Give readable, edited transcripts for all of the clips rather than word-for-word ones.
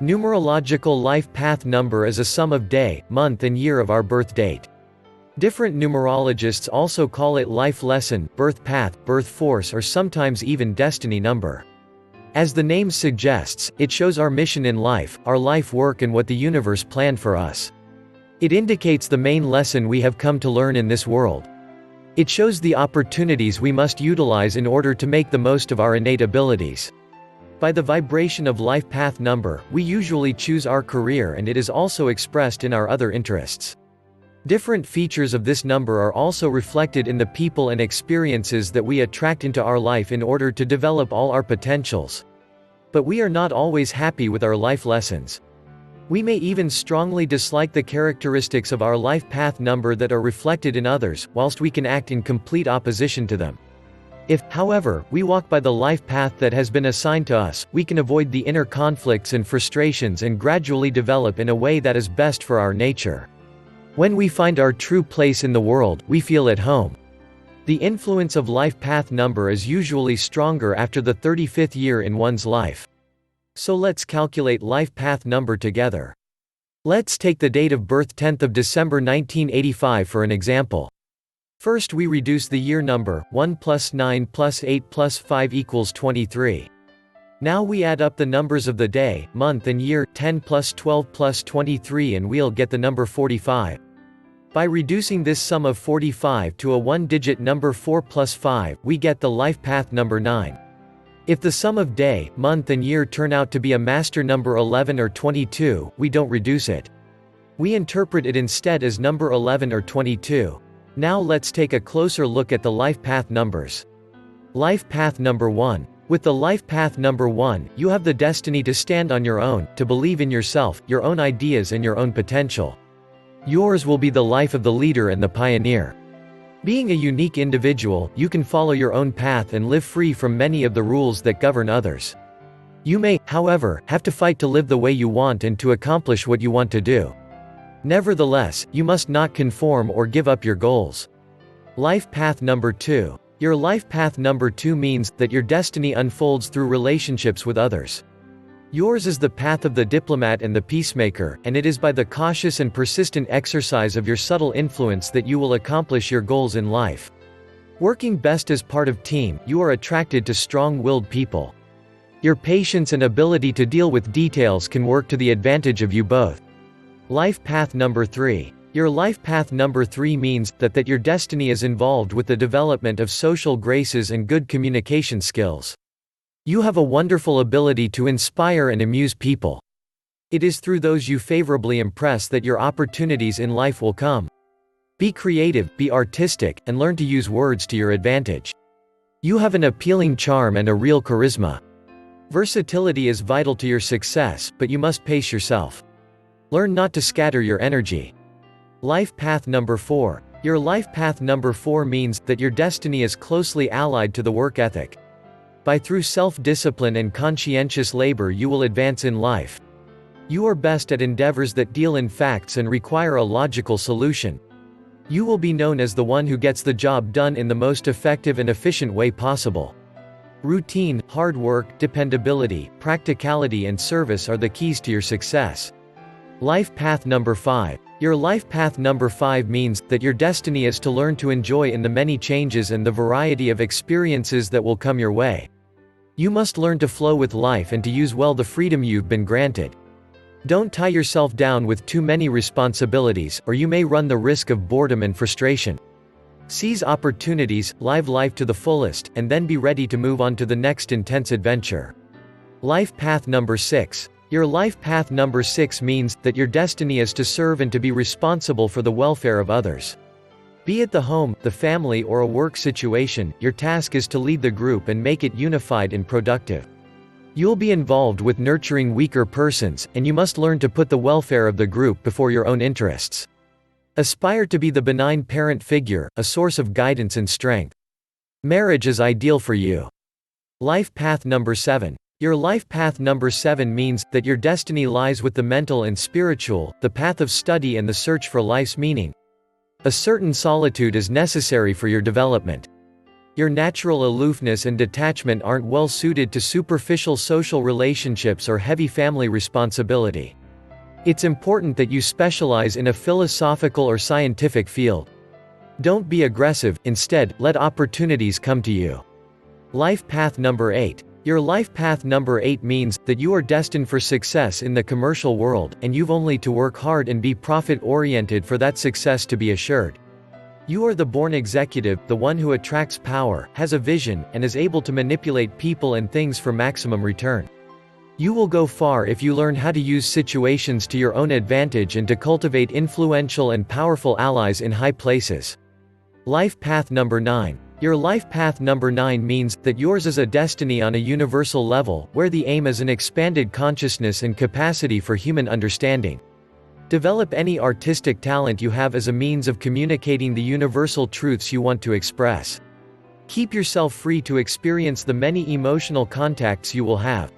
Numerological life path number is a sum of day, month and year of our birth date. Different numerologists also call it life lesson, birth path, birth force, or sometimes even destiny number. As the name suggests, it shows our mission in life, our life work, and what the universe planned for us. It indicates the main lesson we have come to learn in this world. It shows the opportunities we must utilize in order to make the most of our innate abilities. By the vibration of life path number, we usually choose our career, and it is also expressed in our other interests. Different features of this number are also reflected in the people and experiences that we attract into our life in order to develop all our potentials. But we are not always happy with our life lessons. We may even strongly dislike the characteristics of our life path number that are reflected in others, whilst we can act in complete opposition to them. If, however, we walk by the life path that has been assigned to us, we can avoid the inner conflicts and frustrations and gradually develop in a way that is best for our nature. When we find our true place in the world, we feel at home. The influence of life path number is usually stronger after the 35th year in one's life. So let's calculate life path number together. Let's take the date of birth 10th of December 1985 for an example. First we reduce the year number, 1 plus 9 plus 8 plus 5 equals 23. Now we add up the numbers of the day, month and year, 10 plus 12 plus 23, and we'll get the number 45. By reducing this sum of 45 to a one-digit number 4 plus 5, we get the life path number 9. If the sum of day, month and year turn out to be a master number 11 or 22, we don't reduce it. We interpret it instead as number 11 or 22. Now let's take a closer look at the life path numbers. Life path number 1. With the life path number 1, you have the destiny to stand on your own, to believe in yourself, your own ideas and your own potential. Yours will be the life of the leader and the pioneer. Being a unique individual, you can follow your own path and live free from many of the rules that govern others. You may, however, have to fight to live the way you want and to accomplish what you want to do. Nevertheless, you must not conform or give up your goals. Life path number 2. Your life path number 2 means that your destiny unfolds through relationships with others. Yours is the path of the diplomat and the peacemaker, and it is by the cautious and persistent exercise of your subtle influence that you will accomplish your goals in life. Working best as part of team, you are attracted to strong-willed people. Your patience and ability to deal with details can work to the advantage of you both. Life path number 3. Your life path number 3 means that your destiny is involved with the development of social graces and good communication skills. You have a wonderful ability to inspire and amuse people. It is through those you favorably impress that your opportunities in life will come. Be creative, be artistic, and learn to use words to your advantage. You have an appealing charm and a real charisma. Versatility is vital to your success, but you must pace yourself. Learn not to scatter your energy. Life path number 4. Your life path number 4 means that your destiny is closely allied to the work ethic. Through self-discipline and conscientious labor you will advance in life. You are best at endeavors that deal in facts and require a logical solution. You will be known as the one who gets the job done in the most effective and efficient way possible. Routine, hard work, dependability, practicality and service are the keys to your success. Life path number 5. Your life path number 5 means that your destiny is to learn to enjoy in the many changes and the variety of experiences that will come your way. You must learn to flow with life and to use well the freedom you've been granted. Don't tie yourself down with too many responsibilities, or you may run the risk of boredom and frustration. Seize opportunities, live life to the fullest, and then be ready to move on to the next intense adventure. Life path number 6. Your life path number 6 means that your destiny is to serve and to be responsible for the welfare of others. Be it the home, the family or a work situation, your task is to lead the group and make it unified and productive. You'll be involved with nurturing weaker persons, and you must learn to put the welfare of the group before your own interests. Aspire to be the benign parent figure, a source of guidance and strength. Marriage is ideal for you. Life path number 7. Your life path number 7 means that your destiny lies with the mental and spiritual, the path of study and the search for life's meaning. A certain solitude is necessary for your development. Your natural aloofness and detachment aren't well suited to superficial social relationships or heavy family responsibility. It's important that you specialize in a philosophical or scientific field. Don't be aggressive, instead, let opportunities come to you. Life path number 8. Your life path number 8 means that you are destined for success in the commercial world, and you've only to work hard and be profit-oriented for that success to be assured. You are the born executive, the one who attracts power, has a vision, and is able to manipulate people and things for maximum return. You will go far if you learn how to use situations to your own advantage and to cultivate influential and powerful allies in high places. Life path number 9. Your life path number 9 means that yours is a destiny on a universal level, where the aim is an expanded consciousness and capacity for human understanding. Develop any artistic talent you have as a means of communicating the universal truths you want to express. Keep yourself free to experience the many emotional contacts you will have.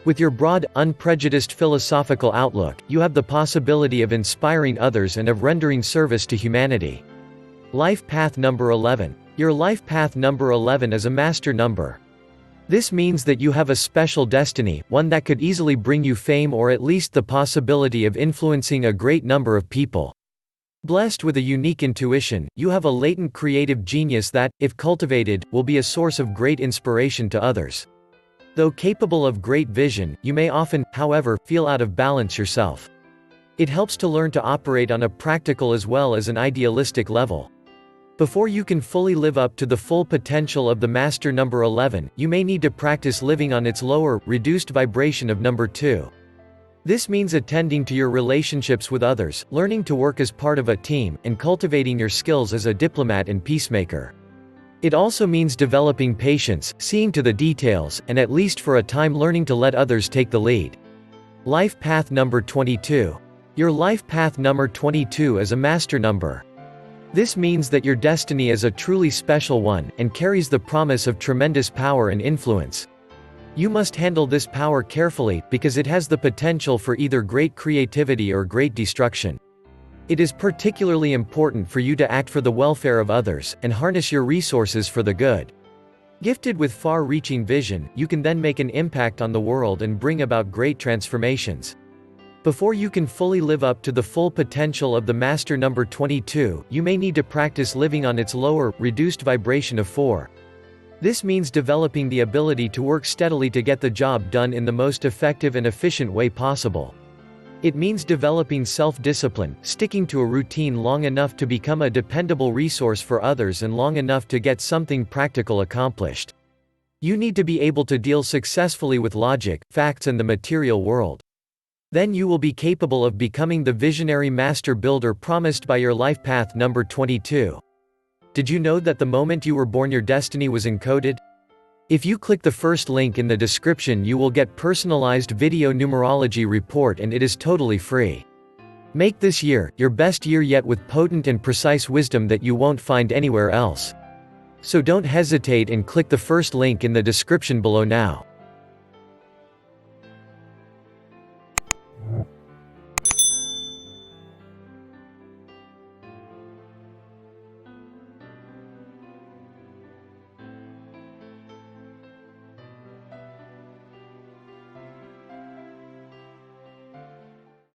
With your broad, unprejudiced philosophical outlook, you have the possibility of inspiring others and of rendering service to humanity. Life path number 11. Your life path number 11 is a master number. This means that you have a special destiny, one that could easily bring you fame or at least the possibility of influencing a great number of people. Blessed with a unique intuition, you have a latent creative genius that, if cultivated, will be a source of great inspiration to others. Though capable of great vision, you may often, however, feel out of balance yourself. It helps to learn to operate on a practical as well as an idealistic level. Before you can fully live up to the full potential of the master number 11, you may need to practice living on its lower, reduced vibration of number 2. This means attending to your relationships with others, learning to work as part of a team, and cultivating your skills as a diplomat and peacemaker. It also means developing patience, seeing to the details, and at least for a time learning to let others take the lead. Life path number 22. Your life path number 22 is a master number. This means that your destiny is a truly special one, and carries the promise of tremendous power and influence. You must handle this power carefully, because it has the potential for either great creativity or great destruction. It is particularly important for you to act for the welfare of others, and harness your resources for the good. Gifted with far-reaching vision, you can then make an impact on the world and bring about great transformations. Before you can fully live up to the full potential of the master number 22, you may need to practice living on its lower, reduced vibration of 4. This means developing the ability to work steadily to get the job done in the most effective and efficient way possible. It means developing self-discipline, sticking to a routine long enough to become a dependable resource for others and long enough to get something practical accomplished. You need to be able to deal successfully with logic, facts and the material world. Then you will be capable of becoming the visionary master builder promised by your life path number 22. Did you know that the moment you were born your destiny was encoded? If you click the first link in the description you will get personalized video numerology report and it is totally free. Make this year your best year yet with potent and precise wisdom that you won't find anywhere else. So don't hesitate and click the first link in the description below now.